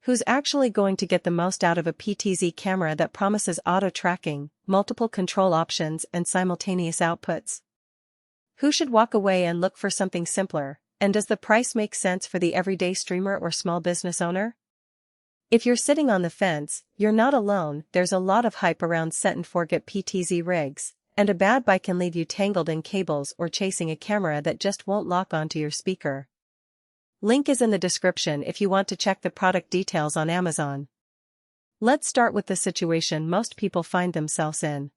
Who's actually going to get the most out of a PTZ camera that promises auto-tracking, multiple control options and simultaneous outputs? Who should walk away and look for something simpler, and does the price make sense for the everyday streamer or small business owner? If you're sitting on the fence, you're not alone. There's a lot of hype around set-and-forget PTZ rigs, and a bad buy can leave you tangled in cables or chasing a camera that just won't lock onto your speaker. Link is in the description if you want to check the product details on Amazon. Let's start with the situation most people find themselves in.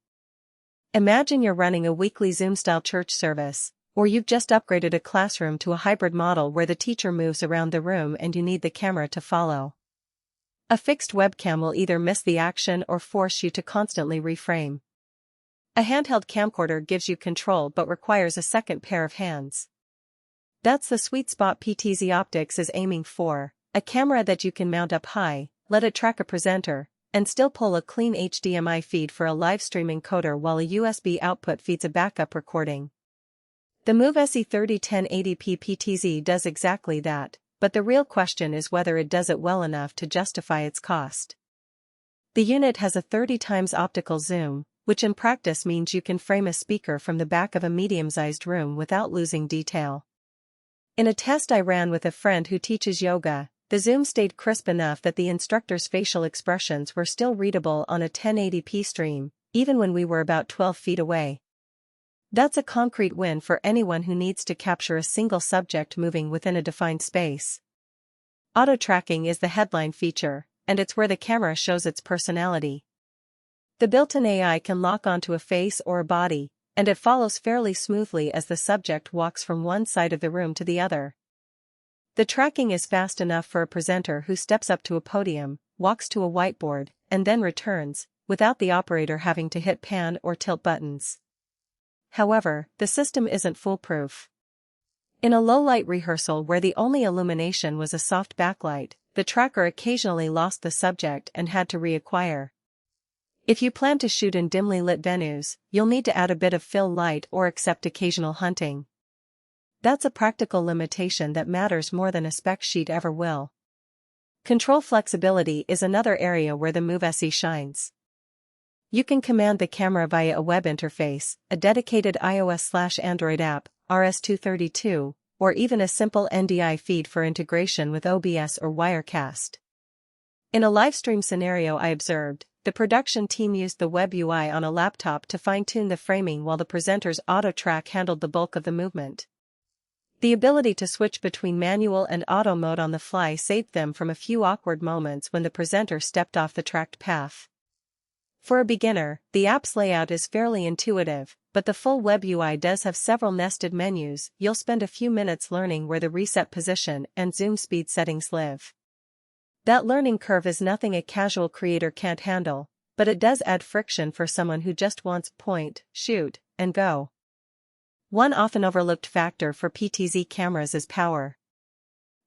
Imagine you're running a weekly Zoom-style church service, or you've just upgraded a classroom to a hybrid model where the teacher moves around the room and you need the camera to follow. A fixed webcam will either miss the action or force you to constantly reframe. A handheld camcorder gives you control but requires a second pair of hands. That's the sweet spot PTZOptics is aiming for, a camera that you can mount up high, let it track a presenter, and still pull a clean HDMI feed for a live stream encoder while a USB output feeds a backup recording. The Move SE 30 1080p PTZ does exactly that, but the real question is whether it does it well enough to justify its cost. The unit has a 30 times optical zoom, which in practice means you can frame a speaker from the back of a medium-sized room without losing detail. In a test I ran with a friend who teaches yoga, the zoom stayed crisp enough that the instructor's facial expressions were still readable on a 1080p stream, even when we were about 12 feet away. That's a concrete win for anyone who needs to capture a single subject moving within a defined space. Auto-tracking is the headline feature, and it's where the camera shows its personality. The built-in AI can lock onto a face or a body, and it follows fairly smoothly as the subject walks from one side of the room to the other. The tracking is fast enough for a presenter who steps up to a podium, walks to a whiteboard, and then returns, without the operator having to hit pan or tilt buttons. However, the system isn't foolproof. In a low-light rehearsal where the only illumination was a soft backlight, the tracker occasionally lost the subject and had to reacquire. If you plan to shoot in dimly lit venues, you'll need to add a bit of fill light or accept occasional hunting. That's a practical limitation that matters more than a spec sheet ever will. Control flexibility is another area where the Move SE shines. You can command the camera via a web interface, a dedicated iOS/Android app, RS-232, or even a simple NDI feed for integration with OBS or Wirecast. In a livestream scenario I observed, the production team used the web UI on a laptop to fine-tune the framing while the presenter's auto-track handled the bulk of the movement. The ability to switch between manual and auto mode on the fly saved them from a few awkward moments when the presenter stepped off the tracked path. For a beginner, the app's layout is fairly intuitive, but the full web UI does have several nested menus. You'll spend a few minutes learning where the reset position and zoom speed settings live. That learning curve is nothing a casual creator can't handle, but it does add friction for someone who just wants point, shoot, and go. One often overlooked factor for PTZ cameras is power.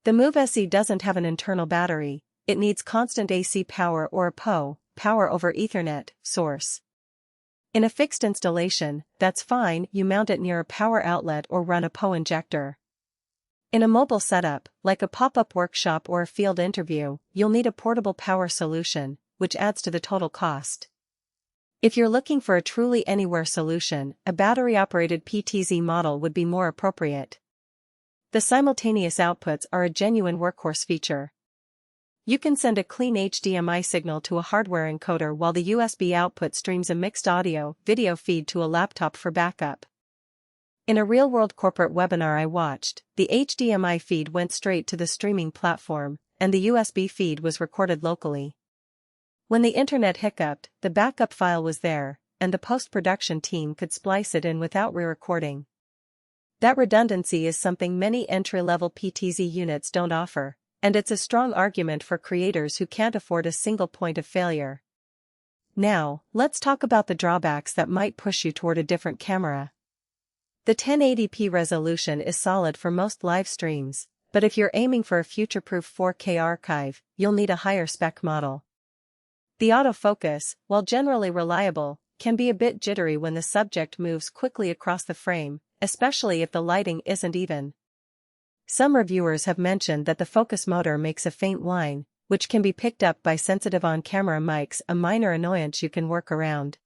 The Move SE doesn't have an internal battery, it needs constant AC power or a PO, power over Ethernet, source. In a fixed installation, that's fine, you mount it near a power outlet or run a PO injector. In a mobile setup, like a pop-up workshop or a field interview, you'll need a portable power solution, which adds to the total cost. If you're looking for a truly anywhere solution, a battery-operated PTZ model would be more appropriate. The simultaneous outputs are a genuine workhorse feature. You can send a clean HDMI signal to a hardware encoder while the USB output streams a mixed audio-video feed to a laptop for backup. In a real-world corporate webinar I watched, the HDMI feed went straight to the streaming platform, and the USB feed was recorded locally. When the internet hiccuped, the backup file was there, and the post-production team could splice it in without re-recording. That redundancy is something many entry-level PTZ units don't offer, and it's a strong argument for creators who can't afford a single point of failure. Now, let's talk about the drawbacks that might push you toward a different camera. The 1080p resolution is solid for most live streams, but if you're aiming for a future-proof 4K archive, you'll need a higher spec model. The autofocus, while generally reliable, can be a bit jittery when the subject moves quickly across the frame, especially if the lighting isn't even. Some reviewers have mentioned that the focus motor makes a faint whine, which can be picked up by sensitive on-camera mics, a minor annoyance you can work around.